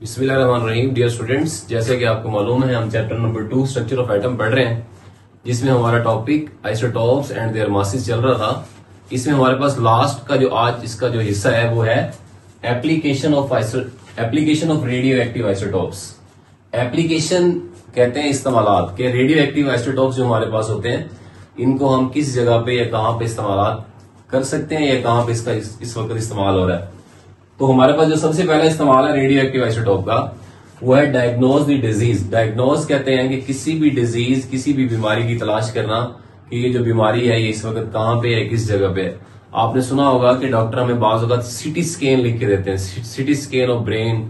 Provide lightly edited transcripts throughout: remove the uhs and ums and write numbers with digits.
बिस्मिल्लाहिर्रहमानिर्रहीम। Dear students, जैसे कि आपको मालूम है हम chapter number 2 structure of atom पढ़ रहे हैं, जिसमें हमारा topic isotopes and there masses चल रहा था। इसमें हमारे पास लास्ट का जो आज इसका जो हिस्सा है वो है application of radio active isotopes. Application कहते हैं इस्तेमालात के रेडियो एक्टिव आइसोटॉप्स जो हमारे पास होते हैं, इनको हम किस जगह पे या कहां पे इस्तेमाल कर सकते हैं या कहां पे इसका इस वक्त इस्तेमाल हो रहा है। तो हमारे पास जो सबसे पहला इस्तेमाल है रेडियो एक्टिव आइसोटोप का, वो है डायग्नोज द डिजीज। डायग्नोज कहते हैं कि किसी भी डिजीज, किसी भी बीमारी की तलाश करना कि ये जो बीमारी है ये इस वक्त कहां पे है, किस जगह पे है। आपने सुना होगा कि डॉक्टर हमें बाज़ औक़ात सिटी स्कैन लिख के देते हैं, सिटी स्कैन ऑफ ब्रेन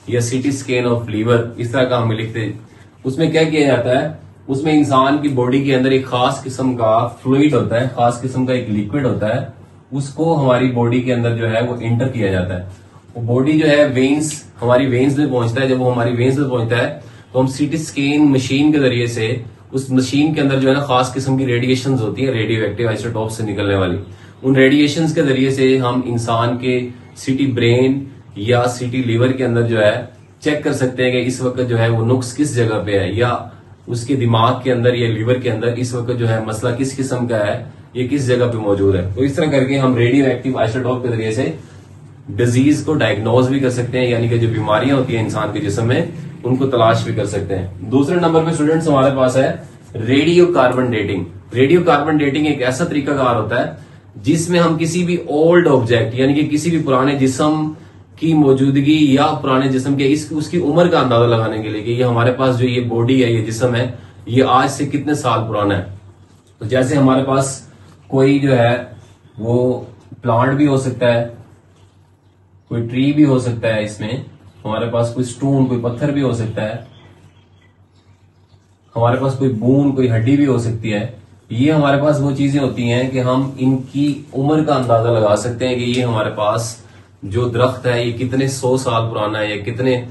या सिटी स्कैन ऑफ लीवर, इस तरह का हमें लिखते हैं। उसमें क्या किया जाता है, उसमें इंसान की बॉडी के अंदर एक खास किस्म का फ्लूइड होता है, खास किस्म का एक लिक्विड होता है, उसको हमारी बॉडी के अंदर जो है वो इंटर किया जाता है। वो बॉडी जो है वेन्स, हमारी वेन्स में पहुंचता है। जब वो हमारी वेन्स में पहुंचता है तो हम सीटी स्कैन मशीन के जरिए से उस मशीन के अंदर जो है ना खास किस्म की रेडिएशंस होती है, रेडियो एक्टिव आइसोटोप से निकलने वाली, उन रेडिएशंस के जरिए से हम इंसान के सिटी ब्रेन या सिटी लीवर के अंदर जो है चेक कर सकते हैं कि इस वक्त जो है वो नुक्स किस जगह पे है, या उसके दिमाग के अंदर या लीवर के अंदर इस वक्त जो है मसला किस किस्म का है, ये किस जगह पे मौजूद है। तो इस तरह करके हम रेडियो एक्टिव आइसोटोप के जरिए से डिजीज को डायग्नोज भी कर सकते हैं, यानी कि जो बीमारियां होती हैं इंसान के जिस्म में उनको तलाश भी कर सकते हैं। दूसरे नंबर पे स्टूडेंट्स हमारे पास है radio carbon dating. Radio carbon dating एक ऐसा तरीकाकार होता है जिसमें हम किसी भी ओल्ड ऑब्जेक्ट यानी कि किसी भी पुराने जिस्म की मौजूदगी या पुराने जिस्म के उसकी उम्र का अंदाजा लगाने के लिए कि ये हमारे पास जो ये बॉडी है, ये जिस्म है, ये आज से कितने साल पुराना है। तो जैसे हमारे पास कोई जो है वो प्लांट भी हो सकता है, कोई ट्री भी हो सकता है, इसमें हमारे पास कोई स्टोन, कोई पत्थर भी हो सकता है, हमारे पास कोई बूंद, कोई हड्डी भी हो सकती है। ये हमारे पास वो चीजें होती हैं कि हम इनकी उम्र का अंदाजा लगा सकते हैं कि ये हमारे पास जो दरख्त है ये कितने 100 साल पुराना है या कितने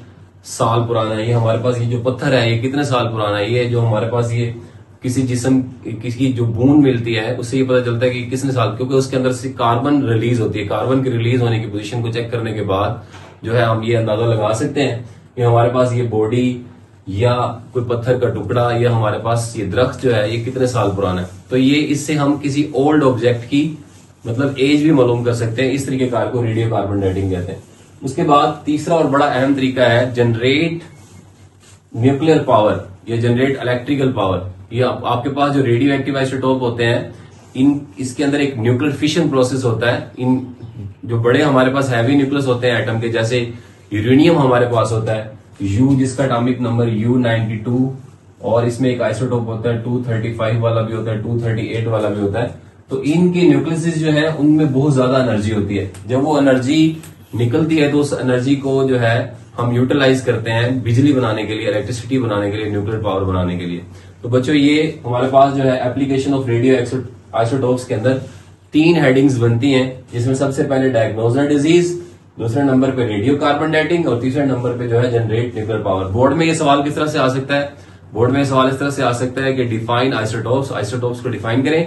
साल पुराना है। ये हमारे पास ये जो पत्थर है ये कितने साल पुराना है। ये जो हमारे पास ये किसी जिस्म किसी जो बूंद मिलती है उससे ये पता चलता है कि किसने साल, क्योंकि उसके अंदर से कार्बन रिलीज होती है। कार्बन की रिलीज होने की पोजीशन को चेक करने के बाद जो है हम ये अंदाजा लगा सकते हैं कि हमारे पास ये बॉडी या कोई पत्थर का टुकड़ा या हमारे पास ये दरख्त जो है ये कितने साल पुराना है। तो ये इससे हम किसी ओल्ड ऑब्जेक्ट की मतलब एज भी मालूम कर सकते हैं। इस तरीके कार को रेडियो कार्बन डेटिंग कहते हैं। उसके बाद तीसरा और बड़ा अहम तरीका है जनरेट न्यूक्लियर पावर या जनरेट इलेक्ट्रिकल पावर। ये आपके पास जो रेडियो एक्टिव आइसोटोप होते हैं इसके अंदर एक न्यूक्लियर फिशन प्रोसेस होता है। इन जो बड़े हमारे पास हैवी न्यूक्लियस होते हैं एटम के, जैसे यूरेनियम हमारे पास होता है U, जिसका एटॉमिक नंबर U92, और इसमें एक आइसोटोप होता है 235 वाला भी होता है, 238 वाला भी होता है। तो इनके न्यूक्लियस जो है उनमें बहुत ज्यादा एनर्जी होती है। जब वो एनर्जी निकलती है तो उस एनर्जी को जो है हम यूटिलाइज करते हैं बिजली बनाने के लिए, इलेक्ट्रिसिटी बनाने के लिए, न्यूक्लियर पावर बनाने के लिए। तो बच्चों ये हमारे पास जो है एप्लीकेशन ऑफ रेडियो आइसोटोप्स के अंदर 3 हेडिंग्स बनती हैं, जिसमें सबसे पहले डायग्नोजर डिजीज, दूसरे नंबर पे रेडियो कार्बन डेटिंग और तीसरे नंबर पे जो है जनरेट न्यूक्लियर पावर। बोर्ड में ये सवाल किस तरह से आ सकता है, बोर्ड में सवाल इस तरह से आ सकता है कि डिफाइन आइसोटोप्स, आइसोटोप्स को डिफाइन करें,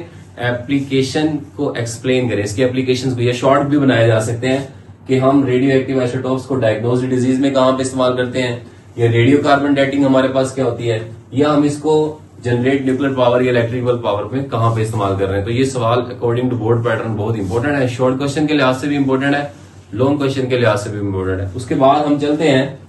एप्लीकेशन को एक्सप्लेन करें। इसकी एप्लीकेशन को ये शॉर्ट भी बनाए जा सकते हैं कि हम रेडियो एक्टिव आइसोटोप्स को डायग्नोज डिजीज में कहां पे इस्तेमाल करते हैं, या रेडियो कार्बन डेटिंग हमारे पास क्या होती है, या हम इसको जनरेट न्यूक्लियर पावर या इलेक्ट्रिकल पावर पे कहां पे इस्तेमाल कर रहे हैं। तो ये सवाल अकॉर्डिंग टू बोर्ड पैटर्न बहुत इंपॉर्टेंट है। शॉर्ट क्वेश्चन के लिहाज से भी इंपॉर्टेंट है, लॉन्ग क्वेश्चन के लिहाज से भी इंपॉर्टेंट है। उसके बाद हम चलते हैं,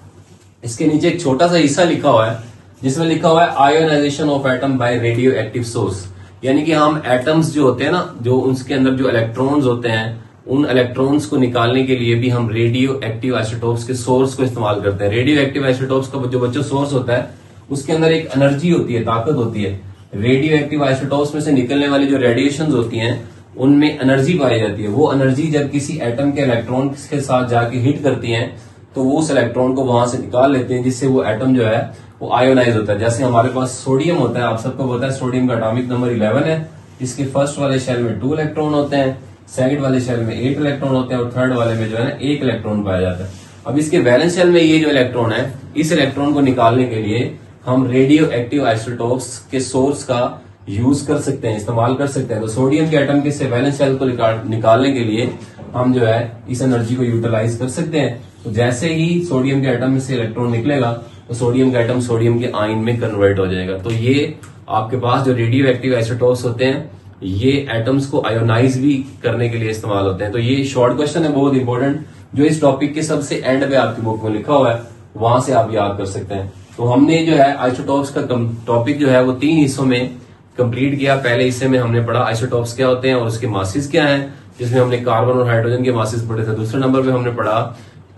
इसके नीचे एक छोटा सा हिस्सा लिखा हुआ है जिसमें लिखा हुआ है ionization of atom by radioactive source. यानी कि हम एटम्स जो होते हैं ना, जो उसके अंदर जो इलेक्ट्रॉन्स होते हैं, उन इलेक्ट्रॉन्स को निकालने के लिए भी हम रेडियो एक्टिव आइसोटोप्स के सोर्स को इस्तेमाल करते हैं। रेडियो एक्टिव आइसोटोप्स का जो बच्चों सोर्स होता है उसके अंदर एक एनर्जी होती है, ताकत होती है। रेडियो एक्टिव आइसोटोप्स में से निकलने वाली जो रेडिएशंस होती हैं उनमें एनर्जी पाई जाती है। वो एनर्जी जब किसी एटम के इलेक्ट्रॉन के साथ जाके हिट करती हैं तो वो उस इलेक्ट्रॉन को वहां से निकाल लेते हैं, जिससे वो एटम जो है वो आयोनाइज होता है। जैसे हमारे पास सोडियम होता है, आप सबको पता है सोडियम का एटॉमिक नंबर 11 है। इसके फर्स्ट वाले शेल में 2 इलेक्ट्रॉन होते हैं, सेकंड वाले शेल में 8 इलेक्ट्रॉन होते हैं और थर्ड वाले में जो है ना 1 इलेक्ट्रॉन पाया जाता है। अब इसके वैलेंस शेल में ये जो इलेक्ट्रॉन है, इस इलेक्ट्रॉन को निकालने के लिए हम रेडियो एक्टिव आइसोटोप्स के सोर्स का यूज कर सकते हैं, इस्तेमाल कर सकते हैं। तो सोडियम के एटम के से वैलेंस शेल को निकालने के लिए हम जो है इस एनर्जी को यूटिलाइज कर सकते हैं। तो जैसे ही सोडियम के एटम में से इलेक्ट्रॉन निकलेगा तो सोडियम का एटम सोडियम के आयन में कन्वर्ट हो जाएगा। तो ये आपके पास जो रेडियो एक्टिव आइसोटोप्स होते हैं ये एटम्स को आयोनाइज भी करने के लिए इस्तेमाल होते हैं। तो ये शॉर्ट क्वेश्चन है बहुत इंपॉर्टेंट, जो इस टॉपिक के सबसे एंड पे आपकी बुक में लिखा हुआ है, वहां से आप याद कर सकते हैं। तो हमने जो है आइसोटोप्स का टॉपिक जो है वो 3 हिस्सों में कंप्लीट किया। पहले हिस्से में हमने पढ़ा आइसोटोप्स क्या होते हैं और उसके मासेस क्या हैं, जिसमें हमने कार्बन और हाइड्रोजन के मासेस पढ़े थे। दूसरे नंबर पे हमने पढ़ा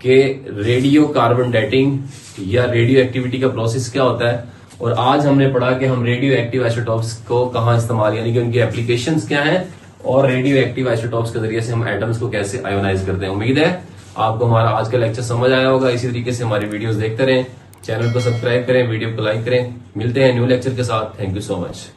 कि रेडियो कार्बन डेटिंग या रेडियो एक्टिविटी का प्रोसेस क्या होता है, और आज हमने पढ़ा कि हम रेडियो एक्टिव आइसोटोप्स को कहाँ इस्तेमाल, यानी कि उनकी एप्लीकेशंस क्या हैं और रेडियो एक्टिव आइसोटोप्स के जरिए से हम एटम्स को कैसे आयोनाइज करते हैं। उम्मीद है आपको हमारा आज का लेक्चर समझ आया होगा। इसी तरीके से हमारी वीडियोस देखते रहें, चैनल को सब्सक्राइब करें, वीडियो को लाइक करें। मिलते हैं न्यू लेक्चर के साथ। Thank you so much.